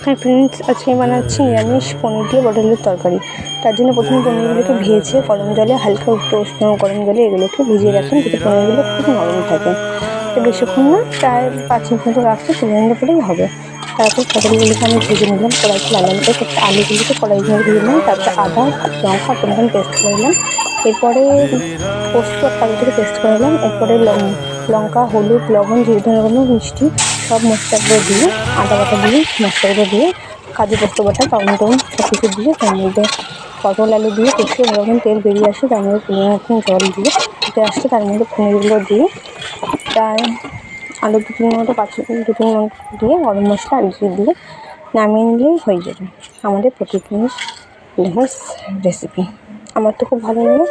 Hi friends, আজকে বানাচ্ছি নিরামিষ পনির দিয়ে পটলের তরকারি। তার জন্য প্রথমে পনিরগুলোকে ভেজে গরম জলে হালকা একটু উষ্ণ গরম জলে এগুলোকে ভিজিয়ে রাখলাম, যাতে পনিরগুলো খুব নরম থাকে। তো বেশিক্ষণ না, প্রায় 5 মিনিট মতো রাখলে পনির পরেই হবে। তারপর পটলগুলোকে আমি ভেজে নিলাম কড়াইতে লাল লাল করে, তারপরে আলুগুলোকে কড়াই ধরে দিলাম, তারপরে আদা লঙ্কা টমেটো পেস্ট করে নিলাম। এরপরে পোস্ত আর কাজুটাকে পেস্ট করে নিলাম। এরপরে লঙ্কা হলুদ লবণ জিরে ধনে মিষ্টি সব মশলাগুলো দিয়ে, আদা বাটা দিয়ে মশলাগুলো দিয়ে, কাজু পোস্ত বাটা টমেটো সব কিছু দিয়ে তার মধ্যে পটল আলু দিয়ে কষিয়ে যখন তেল বেরিয়ে আসে তার মধ্যে পরিমাণ মতন জল দিয়ে ফুটে আসছে, তার মধ্যে পনিরগুলো দিয়ে প্রায় আলু 2-3 মতো 5 মিনিট 2-3 মিনিট দিয়ে গরম মশলা আর ঘি দিয়ে নামিয়ে নিলেই হয়ে যাবে আমাদের প্রতিদিন নিরামিষ রেসিপি। আমার তো খুব ভালো লাগে।